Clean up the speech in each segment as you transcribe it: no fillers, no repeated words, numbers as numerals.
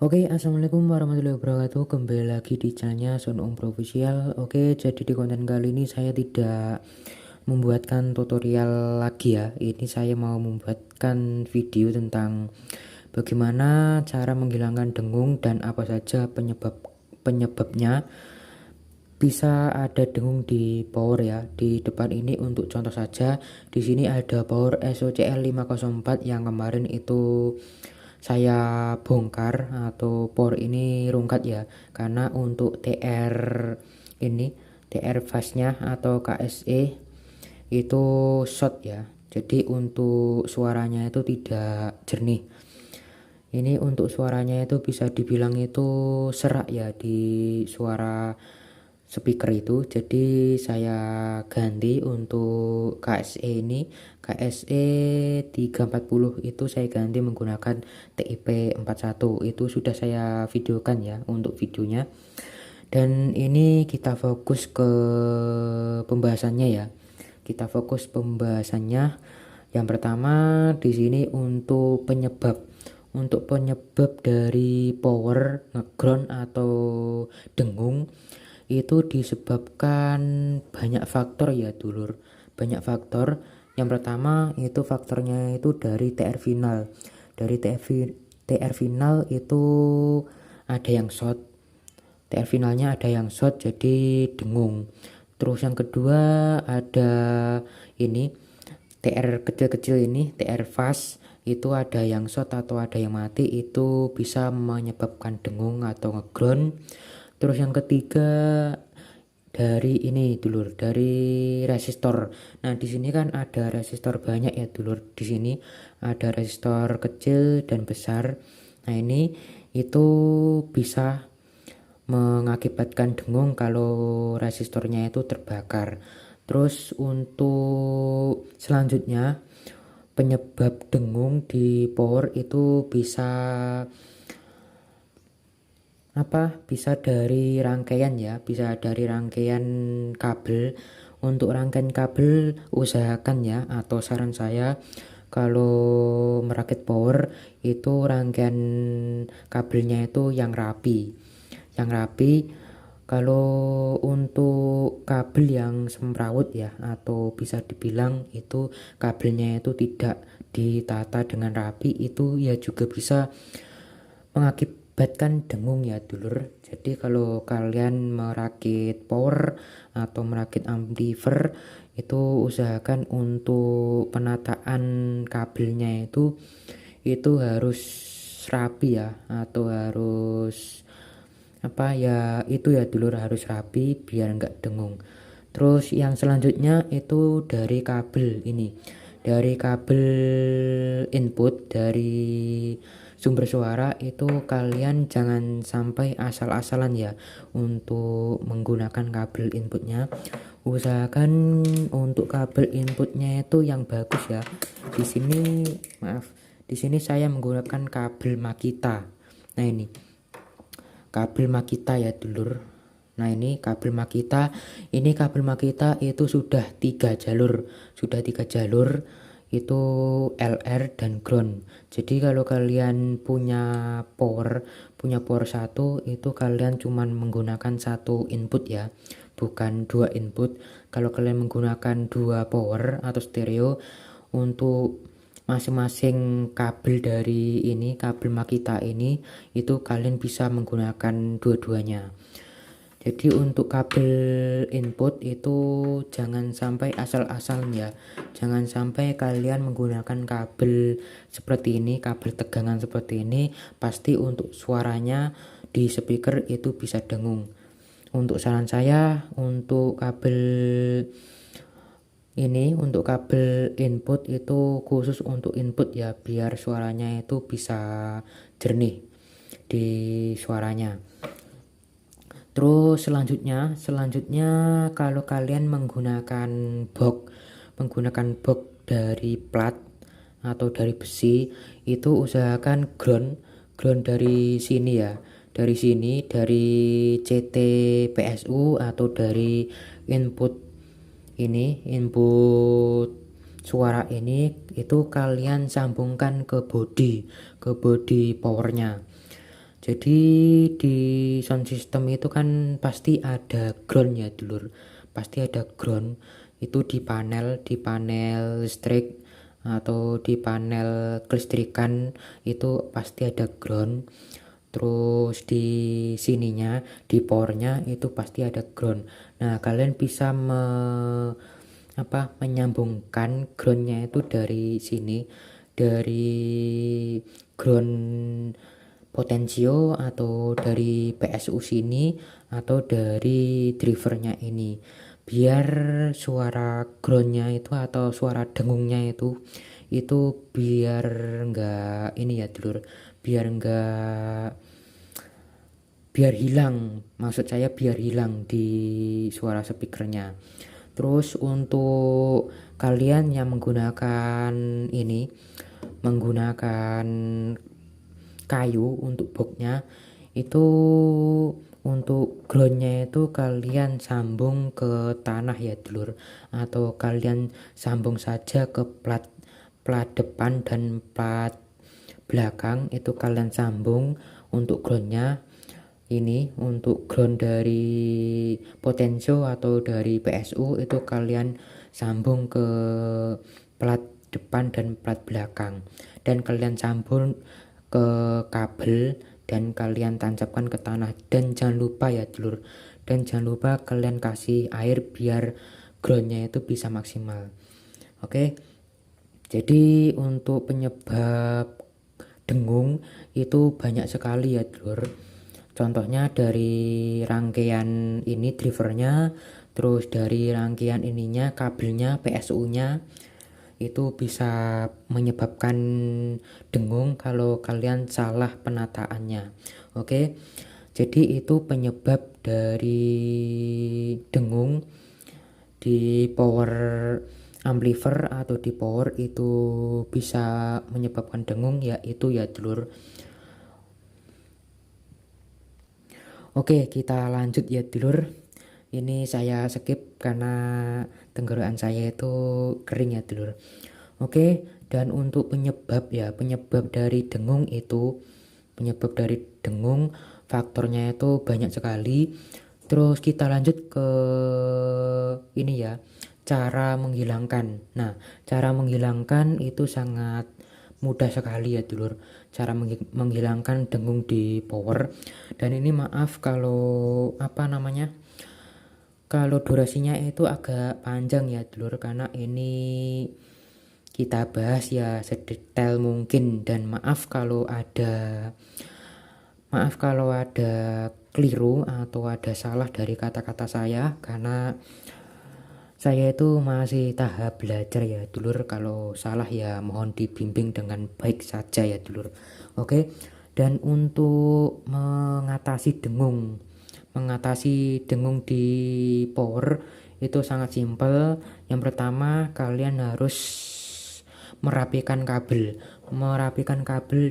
Oke, assalamualaikum warahmatullahi wabarakatuh. Kembali lagi di channelnya Sonung Official. Oke, jadi di konten kali ini saya tidak membuatkan tutorial lagi ya. Ini saya mau membuatkan video tentang bagaimana cara menghilangkan dengung dan apa saja penyebabnya. Bisa ada dengung di power ya. Di depan ini untuk contoh saja, di sini ada power SOCL 504 yang kemarin itu saya bongkar, atau power ini rungkat ya, karena untuk TR fastnya atau KSE itu short ya, jadi untuk suaranya itu tidak jernih. Ini untuk suaranya itu bisa dibilang itu serak ya di suara speaker itu. Jadi saya ganti untuk KSE ini, KSE 340 itu saya ganti menggunakan TIP 41. Itu sudah saya videokan ya untuk videonya. Dan ini kita fokus ke pembahasannya ya. Kita fokus pembahasannya. Yang pertama di sini untuk penyebab. Untuk penyebab dari power ngeground atau dengung itu disebabkan banyak faktor ya dulur, banyak faktor. Yang pertama itu faktornya itu dari TR final. Dari TR final itu ada yang short, TR finalnya ada yang short jadi dengung. Terus yang kedua ada ini TR kecil-kecil, ini TR fast itu ada yang short atau ada yang mati, itu bisa menyebabkan dengung atau ngeground. Terus yang ketiga dari ini dulur, dari resistor. Nah di sini kan ada resistor banyak ya dulur. Di sini ada resistor kecil dan besar. Nah ini itu bisa mengakibatkan dengung kalau resistornya itu terbakar. Terus untuk selanjutnya penyebab dengung di power itu bisa bisa dari rangkaian ya, bisa dari rangkaian kabel. Untuk rangkaian kabel usahakan ya, atau saran saya kalau merakit power itu rangkaian kabelnya itu yang rapi, yang rapi. Kalau untuk kabel yang semrawut ya, atau bisa dibilang itu kabelnya itu tidak ditata dengan rapi, itu ya juga bisa mengakibatkan dengung ya dulur. Jadi kalau kalian merakit power atau merakit amplifier itu usahakan untuk penataan kabelnya itu harus rapi ya, atau harus itu ya dulur, harus rapi biar enggak dengung. Terus yang selanjutnya itu dari kabel ini, dari kabel input dari sumber suara itu kalian jangan sampai asal-asalan ya untuk menggunakan kabel inputnya. Usahakan untuk kabel inputnya itu yang bagus ya. Di sini di sini saya menggunakan kabel Makita. Nah ini kabel Makita ya dulur. Nah ini kabel Makita, ini kabel Makita itu sudah 3 jalur, itu LR dan ground. Jadi kalau kalian punya power satu, itu kalian cuman menggunakan satu input ya, bukan dua input. Kalau kalian menggunakan dua power atau stereo, untuk masing-masing kabel dari ini, kabel Makita ini, itu kalian bisa menggunakan dua-duanya. Jadi untuk kabel input itu jangan sampai asal-asal ya. Jangan sampai kalian menggunakan kabel seperti ini, kabel tegangan seperti ini, pasti untuk suaranya di speaker itu bisa dengung. Untuk saran saya untuk kabel ini, untuk kabel input itu khusus untuk input ya, biar suaranya itu bisa jernih di suaranya. Terus selanjutnya kalau kalian menggunakan box dari plat atau dari besi, itu usahakan ground dari sini ya. Dari sini, dari CT PSU atau dari input suara ini, itu kalian sambungkan ke body powernya. Jadi di sound system itu kan pasti ada ground ya dulur, pasti ada ground itu di panel listrik atau di panel kelistrikan itu pasti ada ground. Terus di sininya, di powernya itu pasti ada ground. Nah, kalian bisa menyambungkan groundnya itu dari sini, dari ground potensio atau dari PSU sini atau dari drivernya ini, biar suara groundnya itu atau suara dengungnya itu biar enggak ini ya dulur, biar hilang, maksud saya biar hilang di suara speakernya. Terus untuk kalian yang menggunakan ini, menggunakan kayu untuk boxnya, itu untuk groundnya itu kalian sambung ke tanah ya dulur, atau kalian sambung saja ke plat plat depan dan plat belakang, itu kalian sambung untuk groundnya. Ini untuk ground dari potensio atau dari PSU itu kalian sambung ke plat depan dan plat belakang, dan kalian sambung ke kabel dan kalian tancapkan ke tanah. Dan jangan lupa ya dulur, dan jangan lupa kalian kasih air biar groundnya itu bisa maksimal. Oke, jadi untuk penyebab dengung itu banyak sekali ya dulur. Contohnya dari rangkaian ini drivernya, terus dari rangkaian ininya kabelnya PSU-nya itu bisa menyebabkan dengung kalau kalian salah penataannya. Oke, jadi itu penyebab dari dengung di power amplifier atau di power itu bisa menyebabkan dengung, yaitu ya dulur. Oke, kita lanjut ya dulur. Ini saya skip karena tenggorokan saya itu kering ya dulur. Oke, dan untuk penyebab dari dengung faktornya itu banyak sekali. Terus kita lanjut ke ini ya, cara menghilangkan. Nah, cara menghilangkan itu sangat mudah sekali ya dulur, cara menghilangkan dengung di power. Dan ini maaf kalau kalau durasinya itu agak panjang ya dulur, karena ini kita bahas ya sedetail mungkin, dan maaf kalau ada keliru atau ada salah dari kata-kata saya, karena saya itu masih tahap belajar ya dulur. Kalau salah ya mohon dibimbing dengan baik saja ya dulur. Oke, dan untuk mengatasi dengung di power itu sangat simpel. Yang pertama, kalian harus merapikan kabel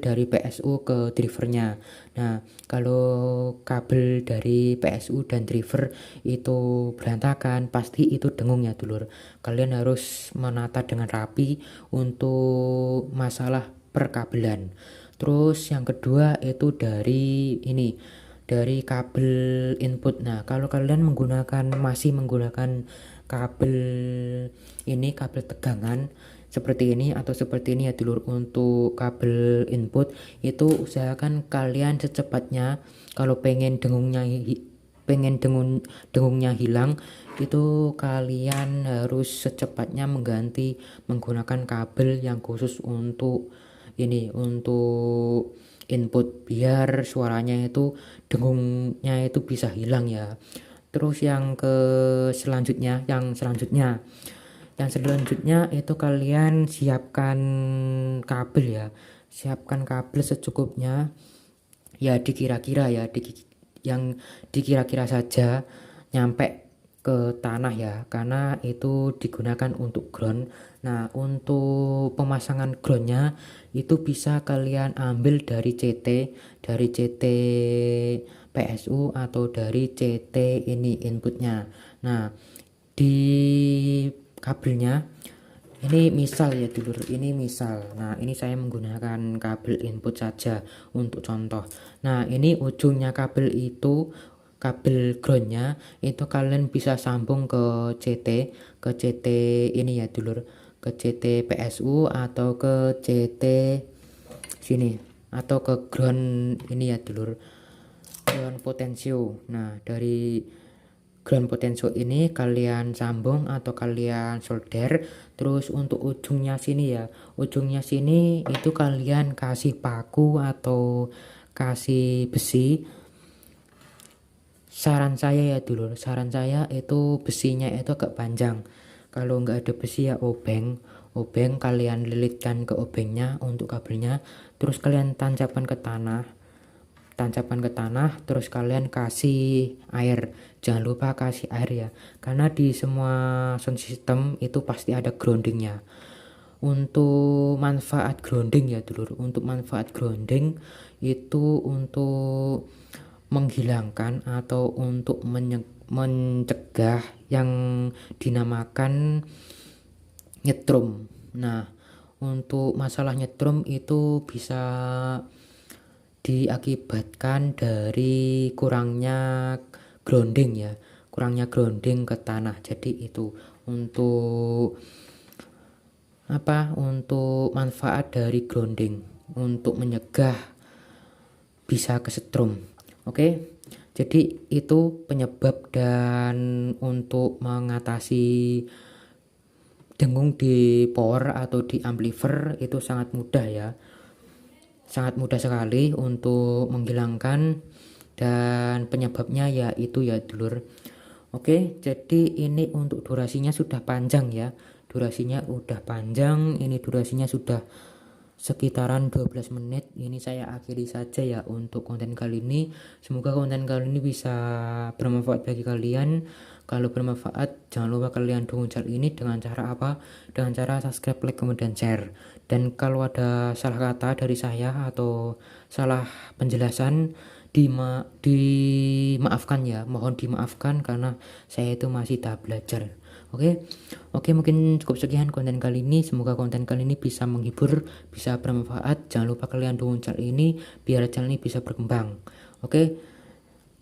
dari PSU ke drivernya. Nah, kalau kabel dari PSU dan driver itu berantakan, pasti itu dengung ya dulur. Kalian harus menata dengan rapi untuk masalah perkabelan. Terus yang kedua itu dari kabel input. Nah, kalau kalian masih menggunakan kabel kabel tegangan seperti ini atau seperti ini ya dulur, untuk kabel input itu usahakan kalian secepatnya, kalau pengen dengungnya hilang, itu kalian harus secepatnya menggunakan kabel yang khusus untuk untuk input, biar suaranya itu dengungnya itu bisa hilang ya. Terus yang selanjutnya itu kalian siapkan kabel secukupnya ya, yang dikira-kira saja nyampe ke tanah ya, karena itu digunakan untuk ground. Nah, untuk pemasangan groundnya itu bisa kalian ambil dari CT PSU atau dari CT ini inputnya. Nah, di kabelnya Ini misal ya dulur, ini misal. Nah, ini saya menggunakan kabel input saja untuk contoh. Nah, ini ujungnya kabel itu, kabel groundnya itu kalian bisa sambung ke CT ini ya dulur, ke CT PSU atau ke CT sini, atau ke ground ini ya dulur, ground potensio. Nah, dari ground potensio ini kalian sambung atau kalian solder. Terus untuk ujungnya sini ya, ujungnya sini itu kalian kasih paku atau kasih besi. Saran saya ya dulur, saran saya itu besinya itu agak panjang. Kalau nggak ada besi ya obeng kalian lilitkan ke obengnya untuk kabelnya. Terus kalian tancapkan ke tanah, terus kalian kasih air. Jangan lupa kasih air ya, karena di semua sound system itu pasti ada groundingnya. Untuk manfaat grounding ya dulur, untuk manfaat grounding itu untuk menghilangkan atau untuk mencegah yang dinamakan nyetrum. Nah, untuk masalah nyetrum itu bisa diakibatkan dari kurangnya grounding ya, kurangnya grounding ke tanah. Jadi itu untuk untuk manfaat dari grounding, untuk menyegah bisa kesetrum. Oke, jadi itu penyebab. Dan untuk mengatasi dengung di power atau di amplifier itu sangat mudah ya, sangat mudah sekali untuk menghilangkan, dan penyebabnya ya itu ya dulur. Oke, jadi ini untuk durasinya sudah panjang ya, durasinya udah panjang, ini durasinya sudah sekitaran 12 menit. Ini saya akhiri saja ya untuk konten kali ini. Semoga konten kali ini bisa bermanfaat bagi kalian. Kalau bermanfaat, jangan lupa kalian dukung channel ini dengan cara apa? Dengan cara subscribe, like, kemudian share. Dan kalau ada salah kata dari saya atau salah penjelasan, dimaafkan ya, mohon dimaafkan karena saya itu masih tahap belajar. Oke, mungkin cukup sekian konten kali ini. Semoga konten kali ini bisa menghibur, bisa bermanfaat. Jangan lupa kalian dukung channel ini biar channel ini bisa berkembang. Oke,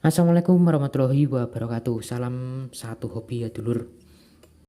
assalamualaikum warahmatullahi wabarakatuh. Salam satu hobi ya dulur.